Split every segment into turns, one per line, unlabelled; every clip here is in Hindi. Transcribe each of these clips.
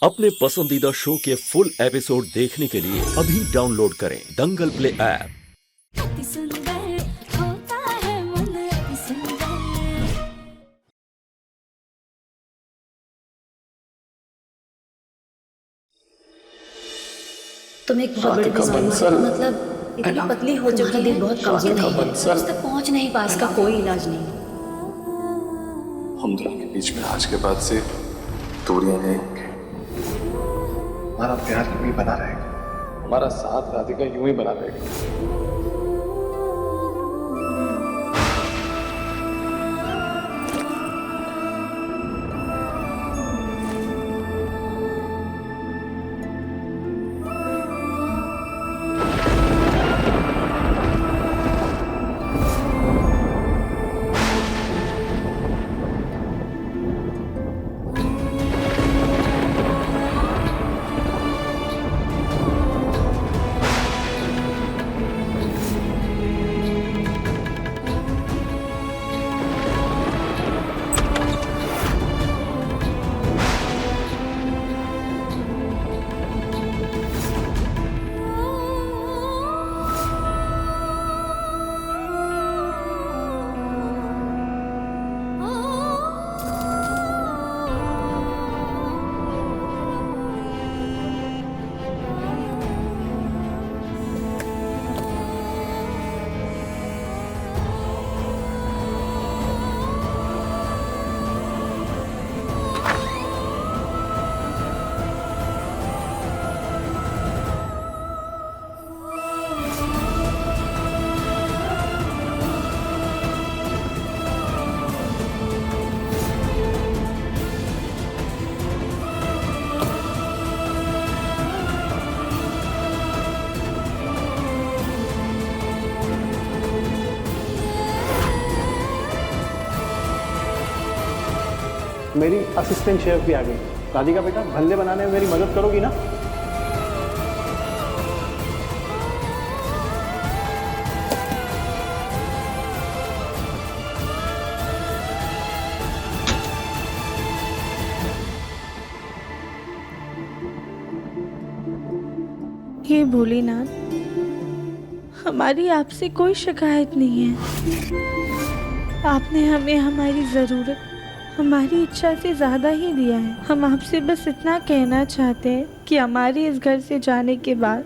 अपने पसंदीदा शो के फुल एपिसोड देखने के लिए अभी डाउनलोड करें दंगल प्ले ऐप।
अति सुंदर होता है मन अति सुंदर।
तुम एक बहुत बड़ी बीमारी हो, मतलब इतनी पतली हो चुकी है, बहुत कमजोर है, उस तक पहुंच नहीं पा, इसका कोई इलाज नहीं।
हम दोनों के बीच में आज के बाद से दूरियां नहीं होंगी। हमारा प्यार यूं ही बना रहेगा, हमारा साथ राधिका यूं ही बना रहेगा।
मेरी असिस्टेंट शेफ भी आ गई। राधिका बेटा, भल्ले बनाने में मेरी मदद करोगी ना?
हे भोलेनाथ, हमारी आपसे कोई शिकायत नहीं है। आपने हमें हमारी ज़रूरत हमारी इच्छा से ज़्यादा ही दिया है। हम आपसे बस इतना कहना चाहते हैं कि हमारे इस घर से जाने के बाद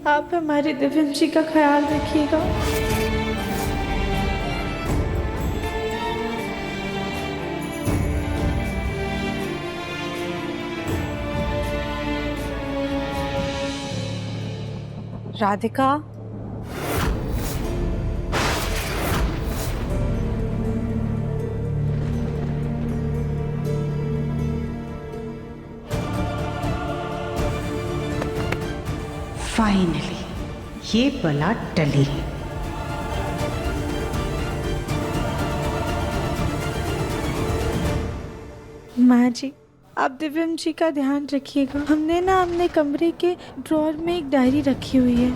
आप हमारे दिव्यम जी का ख्याल रखिएगा।
राधिका, फाइनली ये बला टली।
माँ जी, आप दिव्यम जी का ध्यान रखिएगा। हमने ना अपने कमरे के ड्रॉर में एक डायरी रखी हुई है।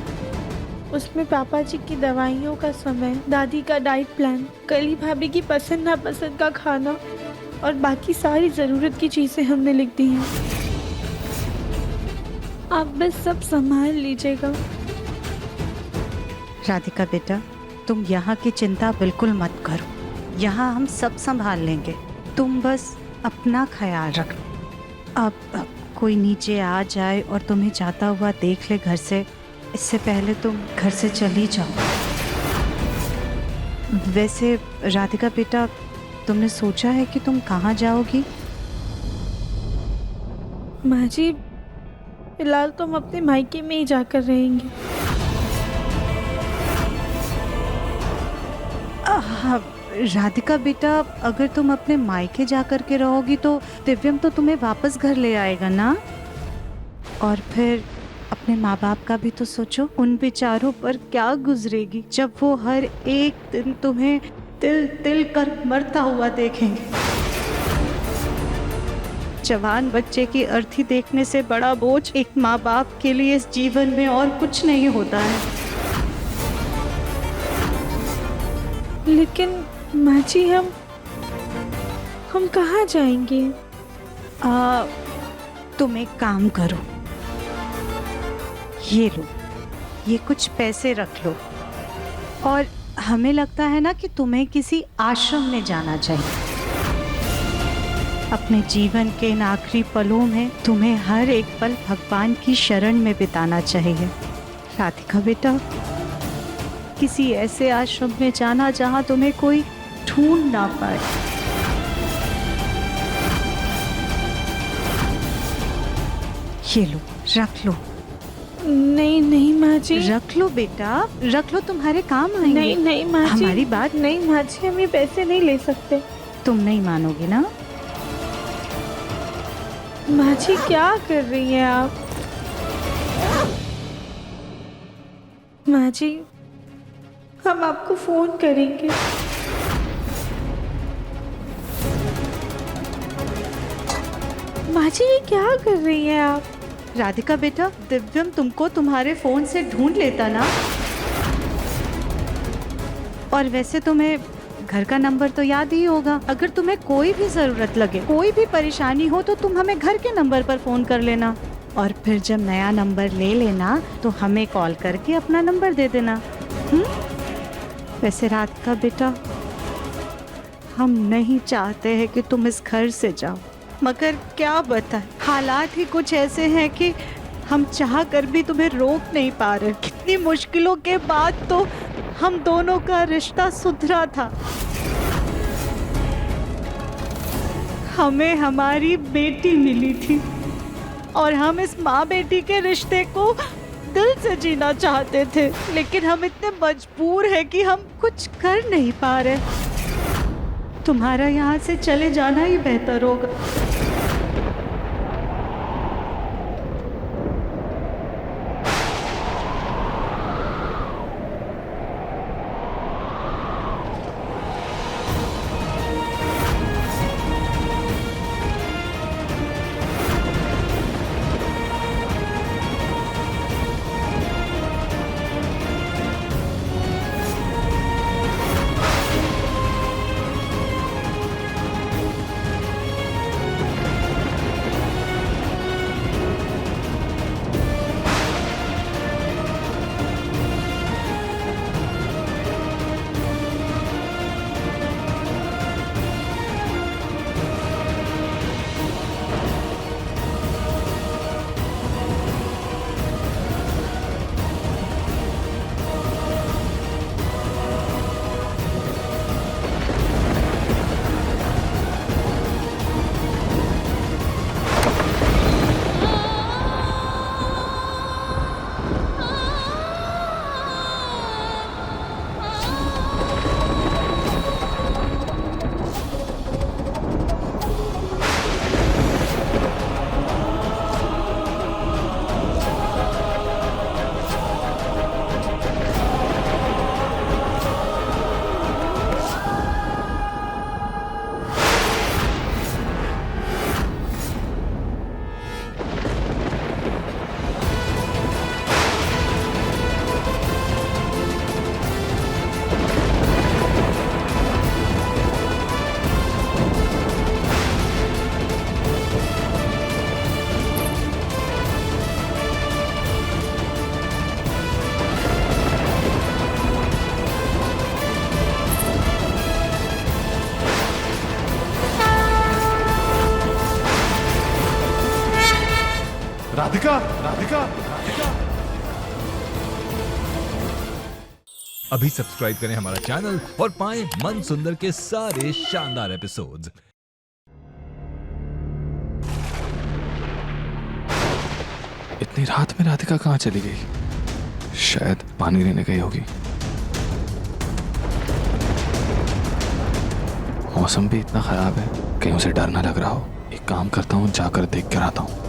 उसमें पापा जी की दवाइयों का समय, दादी का डाइट प्लान, कली भाभी की पसंद नापसंद का खाना और बाकी सारी ज़रूरत की चीज़ें हमने लिख दी हैं। आप बस सब संभाल लीजिएगा।
राधिका बेटा, तुम यहाँ की चिंता बिल्कुल मत करो, यहाँ हम सब संभाल लेंगे। तुम बस अपना ख्याल रख। अब कोई नीचे आ जाए और तुम्हें जाता हुआ देख ले घर से, इससे पहले तुम घर से चली जाओ। वैसे राधिका बेटा, तुमने सोचा है कि तुम कहाँ जाओगी?
माँ जी, फिलहाल तो हम अपने मायके में ही जाकर रहेंगे।
राधिका बेटा, अगर तुम अपने मायके जाकर के रहोगी तो दिव्यम तो तुम्हें वापस घर ले आएगा ना। और फिर अपने माँ बाप का भी तो सोचो, उन बेचारों पर क्या गुजरेगी जब वो हर एक दिन तुम्हें तिल तिल कर मरता हुआ देखेंगे। जवान बच्चे की अर्थी देखने से बड़ा बोझ एक माँ बाप के लिए इस जीवन में और कुछ नहीं होता है।
लेकिन माँ जी, हम कहाँ जाएंगे?
तुम एक काम करो, ये लो, ये कुछ पैसे रख लो, और हमें लगता है ना कि तुम्हें किसी आश्रम में जाना चाहिए। अपने जीवन के इन आखिरी पलों में तुम्हें हर एक पल भगवान की शरण में बिताना चाहिए। राधिका बेटा, किसी ऐसे आश्रम में जाना जहां तुम्हें कोई ढूंढ ना पाए। ये लो, रख लो।
नहीं नहीं माँ जी,
रख लो बेटा, रख लो, तुम्हारे काम आएंगे।
नहीं नहीं माँ जी,
हमारी बात।
नहीं माँ जी, हम ये पैसे नहीं ले सकते।
तुम नहीं मानोगे ना?
माँ जी क्या कर रही हैं आप? माँ जी, हम आपको फोन करेंगे। माँ जी ये क्या कर रही हैं आप?
राधिका बेटा, दिव्यम तुमको तुम्हारे फोन से ढूंढ लेता ना। और वैसे तुम्हें घर का नंबर तो याद ही होगा। अगर तुम्हें कोई भी जरूरत लगे, कोई भी परेशानी हो, तो तुम हमें घर के नंबर पर फोन कर लेना, और फिर जब नया नंबर ले लेना तो हमें कॉल करके अपना नंबर दे देना। वैसे राधिका बेटा, हम नहीं चाहते हैं कि तुम इस घर से जाओ, मगर क्या बताएं, हालात ही कुछ ऐसे हैं कि हम चाह कर भी तुम्हें रोक नहीं पा रहे। कितनी मुश्किलों के बाद तो हम दोनों का रिश्ता सुधरा था। हमें हमारी बेटी मिली थी, और हम इस माँ बेटी के रिश्ते को दिल से जीना चाहते थे, लेकिन हम इतने मजबूर हैं कि हम कुछ कर नहीं पा रहे। तुम्हारा यहाँ से चले जाना ही बेहतर होगा।
राधिका, राधिका, राधिका।
अभी सब्सक्राइब करें हमारा चैनल और पाएं मन सुंदर के सारे शानदार एपिसोड्स।
इतनी रात में राधिका कहाँ चली गई? शायद पानी लेने गई होगी। मौसम भी इतना खराब है, कहीं उसे डर ना लग रहा हो। एक काम करता हूँ, जाकर देख कर आता हूँ।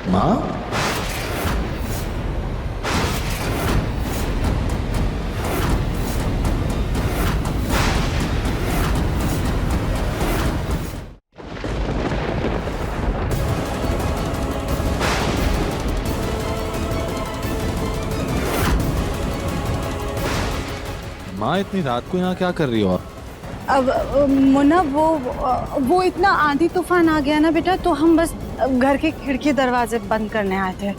माँ, माँ इतनी रात को यहाँ क्या कर रही हो आप?
अब मुन्ना वो इतना आंधी तूफान आ गया ना बेटा, तो हम बस घर के खिड़की दरवाजे बंद करने आए थे।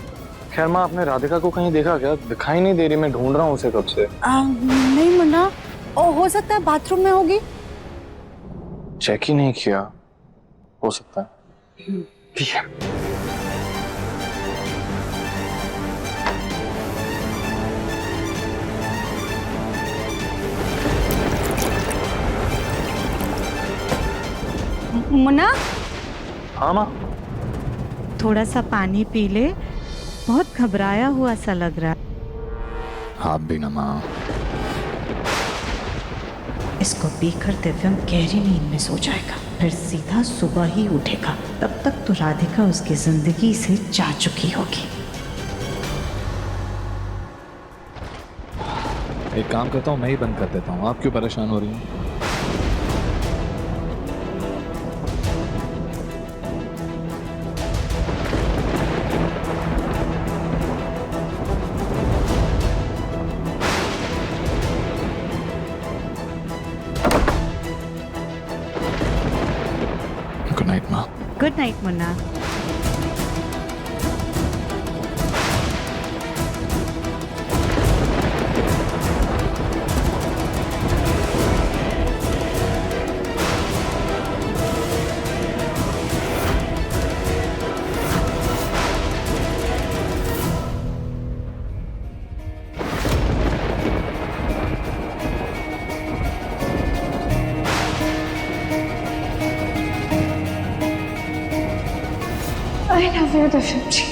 खैर माँ, आपने राधिका को कहीं देखा क्या? दिखाई नहीं दे रही, मैं ढूंढ रहा हूँ उसे कब से।
नहीं मुन्ना, हो सकता है बाथरूम में होगी।
चेक ही नहीं किया, हो सकता है। ठीक है।
मुन्ना,
हाँ माँ।
थोड़ा सा पानी पी ले, बहुत घबराया हुआ सा लग रहा है।
आप भी ना माँ।
इसको पीकर दिव्यम गहरी नींद में सो जाएगा, फिर सीधा सुबह ही उठेगा। तब तक तो राधिका उसकी जिंदगी से जा चुकी होगी।
एक काम करता हूँ, मैं ही बंद कर देता हूँ। आप क्यों परेशान हो रही हैं? गुड नाइट माँ।
Good night Munna.
I love you, दिव्यम जी।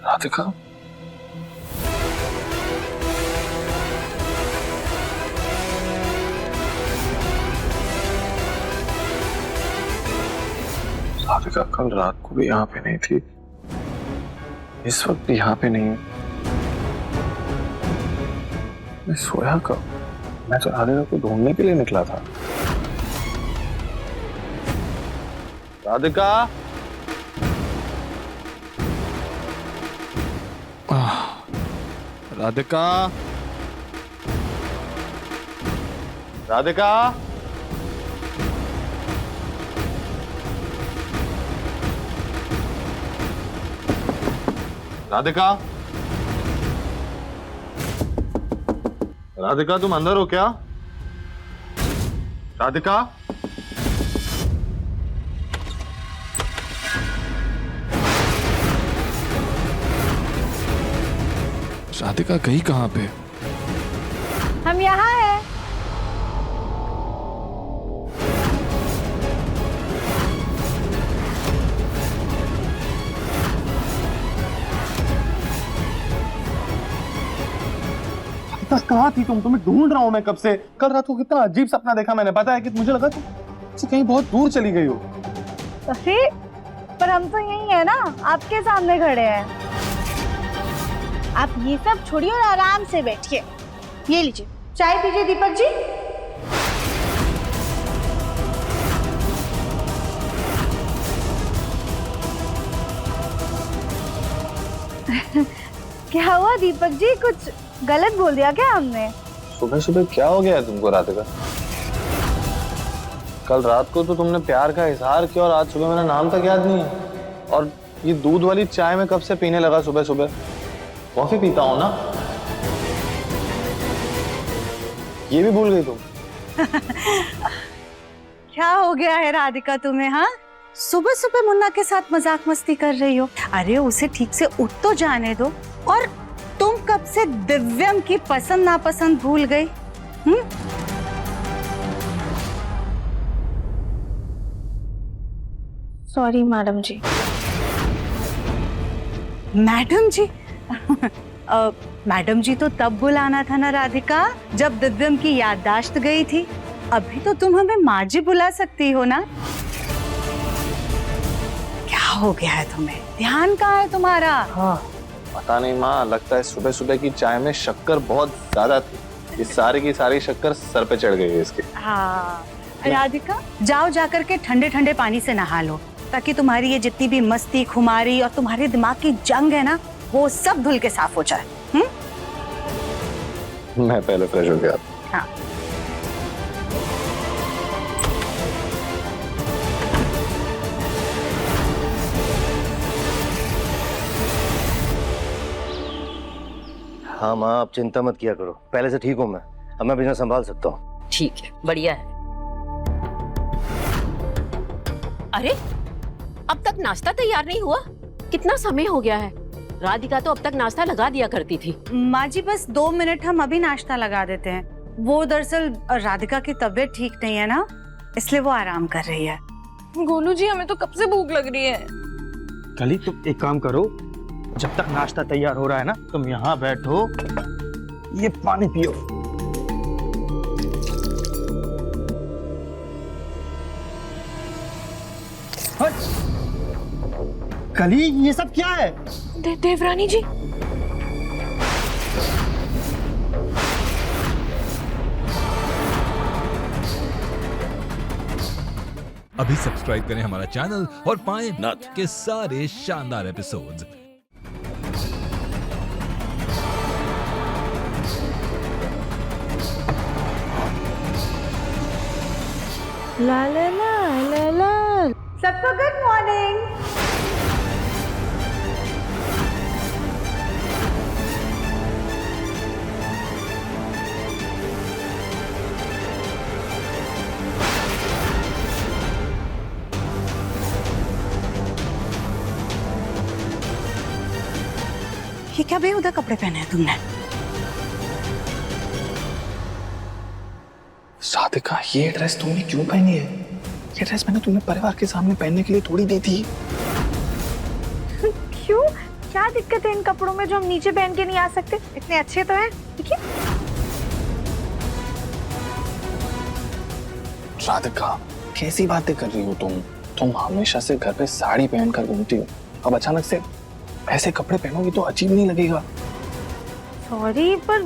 राधिका, राधिका कल रात को भी यहाँ पे नहीं थी, इस वक्त भी यहाँ पे नहीं है। मैं सोया कब? मैं तो राधिका को ढूंढने के लिए निकला था। राधिका, राधिका, राधिका, राधिका, राधिका, तुम अंदर हो क्या? राधिका, राधिका गई कहाँ पे?
हम यहाँ हैं।
कहाँ थी तुम? तुम्हें ढूंढ रहा हूँ मैं कब से। कल रात को कितना अजीब सपना देखा मैंने, पता है कि मुझे लगा तुम कहीं बहुत दूर चली गई हो।
पर हम तो यही है ना, आपके सामने खड़े हैं। आप ये सब छोड़िए और आराम से बैठिए। ये लीजिए चाय पीजिए दीपक जी। क्या हुआ दीपक जी, कुछ गलत बोल दिया क्या हमने?
सुबह सुबह क्या हो गया है तुमको राधिका? कल रात को तो तुमने प्यार का इजहार किया और आज सुबह मेरा नाम तक याद नहीं है। और ये दूध वाली चाय में कब से पीने लगा सुबह सुबह?
कॉफी पीता हूँ ना। ये भी भूल गई तुम?
क्या हो गया है राधिका तुम्हें? हाँ, सुबह सुबह मुन्ना के साथ मजाक मस्ती कर रही हो। अरे उसे ठीक से उठ तो जाने दो। और तुम कब से दिव्यम की पसंद नापसंद भूल गई?
सॉरी मैडम जी।
मैडम जी? मैडम जी तो तब बुलाना था ना राधिका, जब दिव्यम की याददाश्त गई थी। अभी तो तुम हमें माँ जी बुला सकती हो ना। क्या हो गया है तुम्हें? ध्यान कहाँ है तुम्हारा?
हाँ, पता नहीं माँ, लगता है सुबह सुबह की चाय में शक्कर बहुत ज्यादा थी। ये सारी की सारी शक्कर सर पे चढ़ गई है इसके।
हाँ राधिका, जाओ जाकर के ठंडे ठंडे पानी से नहा लो, ताकि तुम्हारी ये जितनी भी मस्ती खुमारी और तुम्हारे दिमाग की जंग है ना, वो सब धुल के साफ हो जाए।
मैं पहले फ्रेश हो गया।
हाँ।
हाँ माँ, आप चिंता मत किया करो, पहले से ठीक हूँ मैं। अब मैं बिजनेस संभाल सकता हूँ।
ठीक है, बढ़िया है। अरे अब तक नाश्ता तैयार नहीं हुआ? कितना समय हो गया है? राधिका तो अब तक नाश्ता लगा दिया करती थी।
माँ जी बस 2 मिनट, हम अभी नाश्ता लगा देते हैं। वो दरअसल राधिका की तबीयत ठीक नहीं है ना, इसलिए वो आराम कर रही है।
गोलू जी, हमें तो कब से भूख लग रही है।
कली, तुम एक काम करो, जब तक नाश्ता तैयार हो रहा है ना, तुम यहाँ बैठो, ये पानी पियो। कली, ये सब क्या है?
देवरानी जी,
अभी सब्सक्राइब करें हमारा चैनल और पाएं
नथ
के सारे शानदार एपिसोड्स।
ला ला ला ला ला।
सबको गुड मॉर्निंग। ये क्या बेहुदा कपड़े पहने हैं तुमने?
राधिका, ये ड्रेस तुमने क्यों पहनी है? ये ड्रेस मैंने तुम्हें परिवार के सामने पहनने के लिए थोड़ी दी थी।
क्यों? क्या दिक्कत है इन कपड़ों में जो हम नीचे पहन के नहीं आ सकते? इतने अच्छे तो हैं। देखिए।
राधिका, कैसी बातें कर रही हो तुम? तुम हमेशा से घर पे साड़ी पहनकर घूमती हो, अब अचानक से ऐसे कपड़े पहनोगी तो अजीब नहीं लगेगा?
सॉरी, पर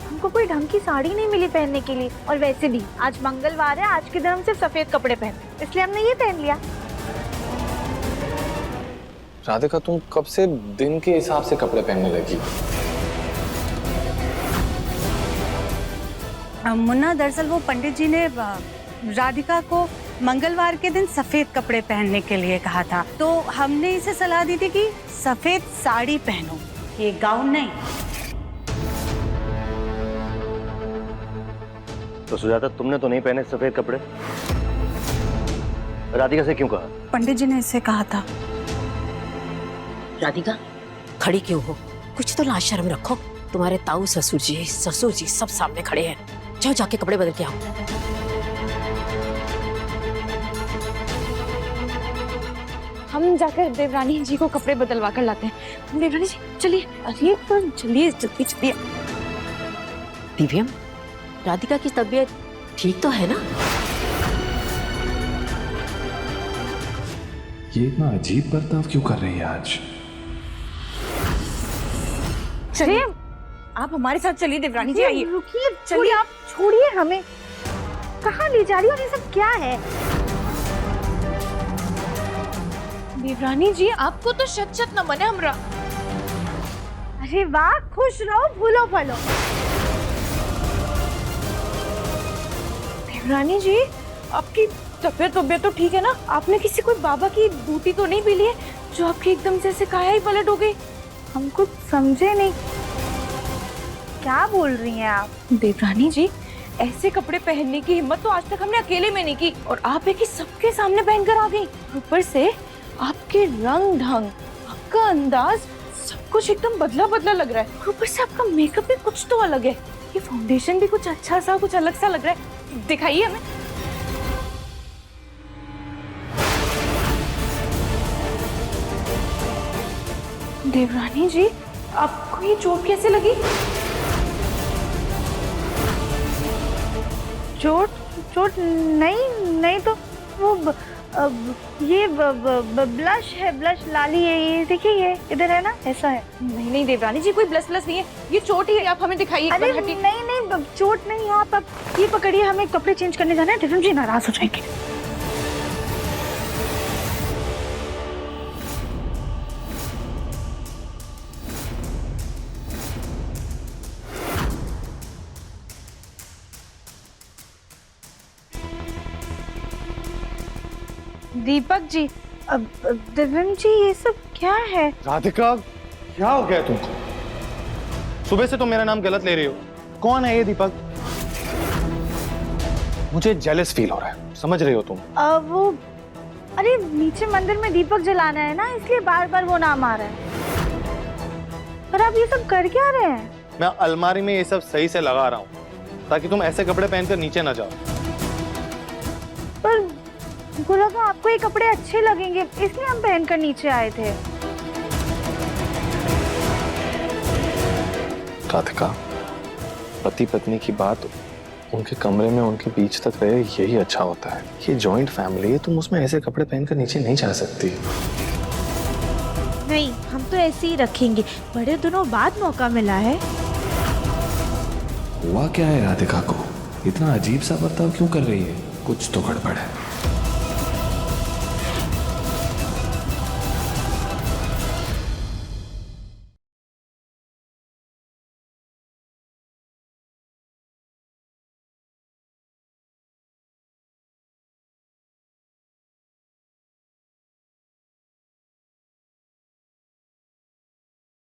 हमको कोई ढंग की साड़ी नहीं मिली पहनने के लिए, और वैसे भी आज मंगलवार है, आज के दिन हम सिर्फ सफेद कपड़े पहनते, इसलिए हमने ये पहन लिया।
राधिका, तुम कब से दिन के हिसाब से कपड़े पहनने लगी?
मुन्ना, दरअसल वो पंडित जी ने राधिका को मंगलवार के दिन सफेद कपड़े पहनने के लिए कहा था, तो हमने इसे सलाह दी थी कि सफेद साड़ी पहनो, ये गाउन नहीं।
तो सुजाता, तुमने तो नहीं पहने सफेद कपड़े, राधिका से क्यों कहा?
पंडित जी ने इसे कहा था।
राधिका, खड़ी क्यों हो? कुछ तो लाज शर्म रखो। तुम्हारे ताऊ ससुर जी सब सामने खड़े हैं। जाओ जाके कपड़े बदल के आओ।
हम जाकर देवरानी जी को कपड़े बदलवा कर लाते हैं। देवरानी जी चलिए। अरे पर चलिए, जल्दी चलिए।
दिव्यम, राधिका की तबीयत ठीक तो है ना?
ये इतना अजीब बर्ताव क्यों कर रही है आज?
चलिए, आप हमारे साथ चलिए। देवरानी जी आइए। रुकिए, चलिए। आप छोड़िए हमें। कहाँ ले जा रही हो? ये सब क्या है? देवरानी जी, आपको तो शत न मने हमरा। अरे वाह, खुश रहो, फूलो फलो। देवरानी जी, आपकी तबीयत तो ठीक है ना? आपने किसी कोई बाबा की बूटी तो नहीं पी ली है जो आपकी एकदम से काया ही पलट हो गई? हम कुछ समझे नहीं, क्या बोल रही हैं आप?
देवरानी जी, ऐसे कपड़े पहनने की हिम्मत तो आज तक हमने अकेले में नहीं की, और आप एक ही सबके सामने पहनकर आ गई। ऊपर से आपके रंग ढंग, आपका अंदाज, सब कुछ एकदम बदला बदला लग रहा है। ऊपर से आपका मेकअप भी कुछ तो अलग है, ये फाउंडेशन भी कुछ अच्छा सा, कुछ अलग सा लग रहा है। दिखाइए हमें। देवरानी जी, आपको ये चोट कैसे लगी?
चोट चोट नहीं तो वो ये ब्लश है, ब्लश लाली है, ये देखिए, ये इधर है ना, ऐसा है।
नहीं देवरानी जी, कोई ब्लश नहीं है, ये चोट ही है। आप हमें दिखाइए एक बार। हटिए।
नहीं चोट नहीं है। आप ये पकड़िए, हमें कपड़े चेंज करने जाना है, दिव्यम जी नाराज हो जाएंगे। दीपक जी, अब दिव्यम जी, ये सब क्या है?
राधिका, क्या हो गया तुमको? सुबह से तुम मेरा नाम गलत ले रही हो। कौन है ये दीपक? मुझे जेलस फील हो रहा है, समझ रही हो तुम?
वो अरे नीचे मंदिर में दीपक जलाना है ना, इसलिए बार बार वो नाम आ रहा है। पर आप ये सब कर क्या रहे हैं?
मैं अलमारी में ये सब सही से लगा रहा हूँ ताकि तुम ऐसे कपड़े पहनकर नीचे ना जाओ।
पर हमको लगा आपको ये कपड़े अच्छे लगेंगे, इसलिए हम पहनकर नीचे आए थे।
राधिका, पति पत्नी की बात उनके कमरे में, उनके बीच तक रहे, यही अच्छा होता है। ये जॉइंट फैमिली है, तुम उसमें ऐसे कपड़े पहनकर नीचे नहीं जा सकती।
नहीं, हम तो ऐसे ही रखेंगे, बड़े दिनों बाद मौका मिला है।
हुआ क्या है राधिका को? इतना अजीब सा बर्ताव क्यों कर रही है? कुछ तो गड़बड़ है।